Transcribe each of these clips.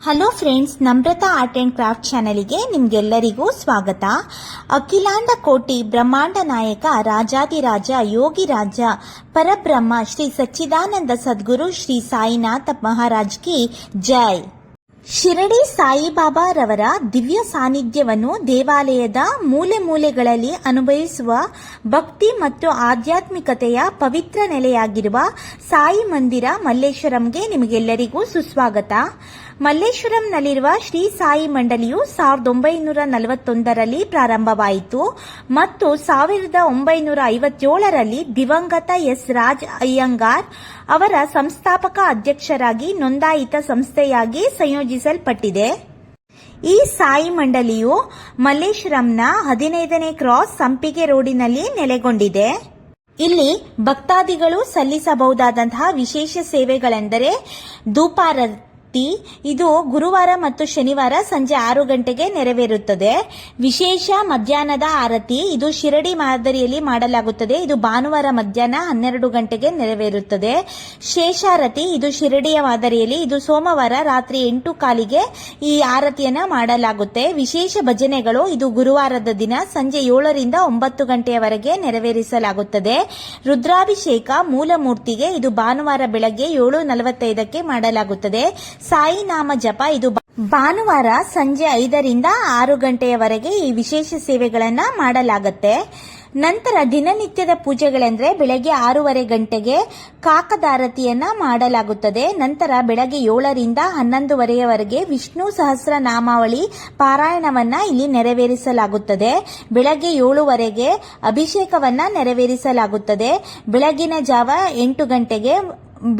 Hello friends, Namrata art and craft ಚಾನಲ್ಗೆ ನಿಮಗೆಲ್ಲರಿಗೂ ಸ್ವಾಗತ. ಅಖಿಲಾಂಡ ಕೋಟಿ ಬ್ರಹ್ಮಾಂಡ ನಾಯಕ ರಾಜಾದಿರಾಜ ಯೋಗಿರಾಜ ಪರಬ್ರಹ್ಮ ಶ್ರೀ ಸಚ್ಚಿದಾನಂದ ಸದ್ಗುರು ಶ್ರೀ ಸಾಯಿನಾಥ ಮಹಾರಾಜ್ ಕಿ ಜೈ. ಶಿರಡಿ ಸಾಯಿಬಾಬಾ ರವರ ದಿವ್ಯ ಸಾನ್ನಿಧ್ಯವನ್ನು ದೇವಾಲಯದ ಮೂಲೆ ಮೂಲೆಗಳಲ್ಲಿ ಅನುಭವಿಸುವ ಭಕ್ತಿ ಮತ್ತು ಆಧ್ಯಾತ್ಮಿಕತೆಯ ಪವಿತ್ರ ನೆಲೆಯಾಗಿರುವ ಸಾಯಿ ಮಂದಿರ ಮಲ್ಲೇಶ್ವರಂಗೆ ನಿಮಗೆಲ್ಲರಿಗೂ ಸುಸ್ವಾಗತ. ಮಲ್ಲೇಶ್ವರಂನಲ್ಲಿರುವ ಶ್ರೀ ಸಾಯಿ ಮಂಡಳಿಯು 1941ರಲ್ಲಿ ಪ್ರಾರಂಭವಾಯಿತು ಮತ್ತು 1957ರಲ್ಲಿ ದಿವಂಗತ ಎಸ್ ರಾಜ್ ಅಯ್ಯಂಗಾರ್ ಅವರ ಸಂಸ್ಥಾಪಕ ಅಧ್ಯಕ್ಷರಾಗಿ ನೋಂದಾಯಿತ ಸಂಸ್ಥೆಯಾಗಿ ಸಂಯೋಜಿಸಲ್ಪಟ್ಟಿದೆ. ಈ ಸಾಯಿ ಮಂಡಳಿಯು ಮಲ್ಲೇಶ್ವರಂನ 15ನೇ ಕ್ರಾಸ್ ಸಂಪಿಗೆ ರೋಡಿನಲ್ಲಿ ನೆಲೆಗೊಂಡಿದೆ. ಇಲ್ಲಿ ಭಕ್ತಾದಿಗಳು ಸಲ್ಲಿಸಬಹುದಾದಂತಹ ವಿಶೇಷ ಸೇವೆಗಳೆಂದರೆ ಧೂಪಾರತಿ. ಇದು ಗುರುವಾರ ಮತ್ತು ಶನಿವಾರ ಸಂಜೆ 6 ಗಂಟೆಗೆ ನೆರವೇರುತ್ತದೆ. ವಿಶೇಷ ಮಧ್ಯಾಹ್ನದ ಆರತಿ ಇದು ಶಿರಡಿ ಮಾದರಿಯಲ್ಲಿ ಮಾಡಲಾಗುತ್ತದೆ. ಇದು ಭಾನುವಾರ ಮಧ್ಯಾಹ್ನ 12 ಗಂಟೆಗೆ ನೆರವೇರುತ್ತದೆ. ಶೇಷಾರತಿ ಇದು ಶಿರಡಿಯ ಮಾದರಿಯಲ್ಲಿ, ಇದು ಸೋಮವಾರ ರಾತ್ರಿ 8:15ಗೆ ಈ ಆರತಿಯನ್ನ ಮಾಡಲಾಗುತ್ತೆ. ವಿಶೇಷ ಭಜನೆಗಳು ಇದು ಗುರುವಾರದ ದಿನ ಸಂಜೆ 7ರಿಂದ 9 ಗಂಟೆಯವರೆಗೆ ನೆರವೇರಿಸಲಾಗುತ್ತದೆ. ರುದ್ರಾಭಿಷೇಕ ಮೂಲಮೂರ್ತಿಗೆ ಇದು ಭಾನುವಾರ ಬೆಳಗ್ಗೆ 7:45ಕ್ಕೆ ಮಾಡಲಾಗುತ್ತದೆ. ಸಾಯಿ ನಾಮ ಜಪ ಇದು ಭಾನುವಾರ ಸಂಜೆ 5ರಿಂದ 6 ಗಂಟೆಯವರೆಗೆ ಈ ವಿಶೇಷ ಸೇವೆಗಳನ್ನ ಮಾಡಲಾಗುತ್ತೆ. ನಂತರ ದಿನನಿತ್ಯದ ಪೂಜೆಗಳೆಂದರೆ ಬೆಳಗ್ಗೆ 6:30 ಗಂಟೆಗೆ ಕಾಕದಾರತಿಯನ್ನ ಮಾಡಲಾಗುತ್ತದೆ. ನಂತರ ಬೆಳಗ್ಗೆ 7ರಿಂದ 11:30ವರೆಗೆ ವಿಷ್ಣು ಸಹಸ್ರ ನಾಮಾವಳಿ ಪಾರಾಯಣವನ್ನ ಇಲ್ಲಿ ನೆರವೇರಿಸಲಾಗುತ್ತದೆ. ಬೆಳಗ್ಗೆ 7ವರೆಗೆ ಅಭಿಷೇಕವನ್ನ ನೆರವೇರಿಸಲಾಗುತ್ತದೆ. ಬೆಳಗಿನ ಜಾವ 8 ಗಂಟೆಗೆ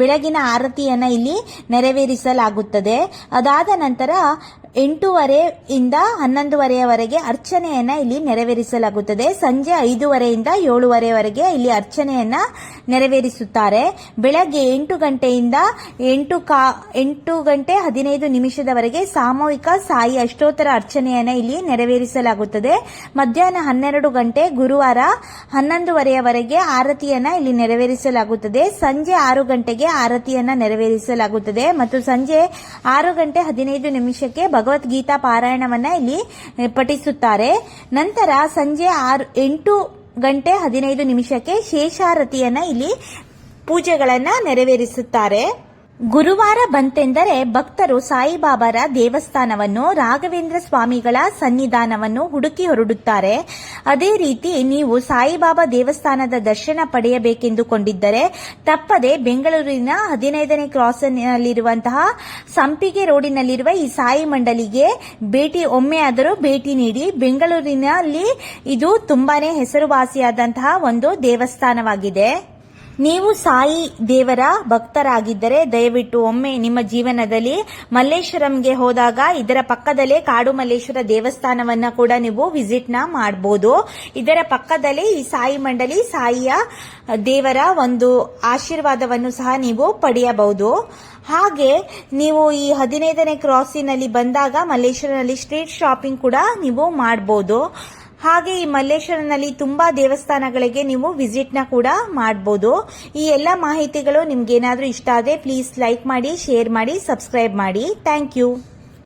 ಬೆಳಗಿನ ಆರತಿಯನ್ನ ಇಲ್ಲಿ ನೆರವೇರಿಸಲಾಗುತ್ತದೆ. ಅದಾದ ನಂತರ 8:30ರಿಂದ 11:30ವರೆಗೆ ಅರ್ಚನೆಯನ್ನ ಇಲ್ಲಿ ನೆರವೇರಿಸಲಾಗುತ್ತದೆ. ಸಂಜೆ 5:30ರಿಂದ 7:30ವರೆಗೆ ಇಲ್ಲಿ ಅರ್ಚನೆಯನ್ನ ನೆರವೇರಿಸುತ್ತಾರೆ. ಬೆಳಗ್ಗೆ 8 ಗಂಟೆಯಿಂದ 8 ಗಂಟೆ 15 ನಿಮಿಷದವರೆಗೆ ಸಾಮೂಹಿಕ ಸಾಯಿ ಅಷ್ಟೋತ್ತರ ಅರ್ಚನೆಯನ್ನ ಇಲ್ಲಿ ನೆರವೇರಿಸಲಾಗುತ್ತದೆ. ಮಧ್ಯಾಹ್ನ 12 ಗಂಟೆ ಗುರುವಾರ 11:30ವರೆಗೆ ಆರತಿಯನ್ನ ಇಲ್ಲಿ ನೆರವೇರಿಸಲಾಗುತ್ತದೆ. ಸಂಜೆ 6 ಗಂಟೆಗೆ ಆರತಿಯನ್ನ ನೆರವೇರಿಸಲಾಗುತ್ತದೆ ಮತ್ತು ಸಂಜೆ 6 ಗಂಟೆ 15 ನಿಮಿಷಕ್ಕೆ ಭಗವದ್ಗೀತಾ ಪಾರಾಯಣವನ್ನ ಇಲ್ಲಿ ಪಠಿಸುತ್ತಾರೆ. ನಂತರ ಸಂಜೆ 8 ಗಂಟೆ 15 ನಿಮಿಷಕ್ಕೆ ಶೇಷಾರತಿಯನ್ನ ಇಲ್ಲಿ ಪೂಜೆಗಳನ್ನ ನೆರವೇರಿಸುತ್ತಾರೆ. ಗುರುವಾರ ಬಂತೆಂದರೆ ಭಕ್ತರು ಸಾಯಿಬಾಬಾರ ದೇವಸ್ಥಾನವನ್ನು, ರಾಘವೇಂದ್ರ ಸ್ವಾಮಿಗಳ ಸನ್ನಿಧಾನವನ್ನು ಹುಡುಕಿ ಹೊರಡುತ್ತಾರೆ. ಅದೇ ರೀತಿ ನೀವು ಸಾಯಿಬಾಬಾ ದೇವಸ್ಥಾನದ ದರ್ಶನ ಪಡೆಯಬೇಕೆಂದುಕೊಂಡಿದ್ದರೆ ತಪ್ಪದೆ ಬೆಂಗಳೂರಿನ 15ನೇ ಕ್ರಾಸ್ನಲ್ಲಿರುವಂತಹ ಸಂಪಿಗೆ ರೋಡಿನಲ್ಲಿರುವ ಈ ಸಾಯಿ ಮಂಡಳಿಗೆ ಒಮ್ಮೆ ಆದರೂ ಭೇಟಿ ನೀಡಿ. ಬೆಂಗಳೂರಿನಲ್ಲಿ ಇದು ತುಂಬಾನೇ ಹೆಸರುವಾಸಿಯಾದಂತಹ ಒಂದು ದೇವಸ್ಥಾನವಾಗಿದೆ. ನೀವು ಸಾಯಿ ದೇವರ ಭಕ್ತರಾಗಿದ್ದರೆ ದಯವಿಟ್ಟು ಒಮ್ಮೆ ನಿಮ್ಮ ಜೀವನದಲ್ಲಿ ಮಲ್ಲೇಶ್ವರಂಗೆ ಹೋದಾಗ ಇದರ ಪಕ್ಕದಲ್ಲೇ ಕಾಡು ಮಲ್ಲೇಶ್ವರ ದೇವಸ್ಥಾನವನ್ನ ಕೂಡ ನೀವು ವಿಸಿಟ್ ನ ಮಾಡಬಹುದು. ಇದರ ಪಕ್ಕದಲ್ಲೇ ಈ ಸಾಯಿ ಮಂಡಳಿ ಸಾಯಿಯ ದೇವರ ಒಂದು ಆಶೀರ್ವಾದವನ್ನು ಸಹ ನೀವು ಪಡೆಯಬಹುದು. ಹಾಗೆ ನೀವು ಈ 15ನೇ ಕ್ರಾಸಿನಲ್ಲಿ ಬಂದಾಗ ಮಲ್ಲೇಶ್ವರನಲ್ಲಿ ಸ್ಟ್ರೀಟ್ ಶಾಪಿಂಗ್ ಕೂಡ ನೀವು ಮಾಡಬಹುದು. ಹಾಗೆ ಈ ಮಲ್ಲೇಶ್ವರನಲ್ಲಿ ತುಂಬಾ ದೇವಸ್ಥಾನಗಳಿಗೆ ನೀವು ವಿಸಿಟ್ ನ ಕೂಡ ಮಾಡಬಹುದು. ಈ ಎಲ್ಲ ಮಾಹಿತಿಗಳು ನಿಮ್ಗೆ ಏನಾದ್ರೂ ಇಷ್ಟ ಆದರೆ ಪ್ಲೀಸ್ ಲೈಕ್ ಮಾಡಿ, ಶೇರ್ ಮಾಡಿ, ಸಬ್ಸ್ಕ್ರೈಬ್ ಮಾಡಿ. Thank you.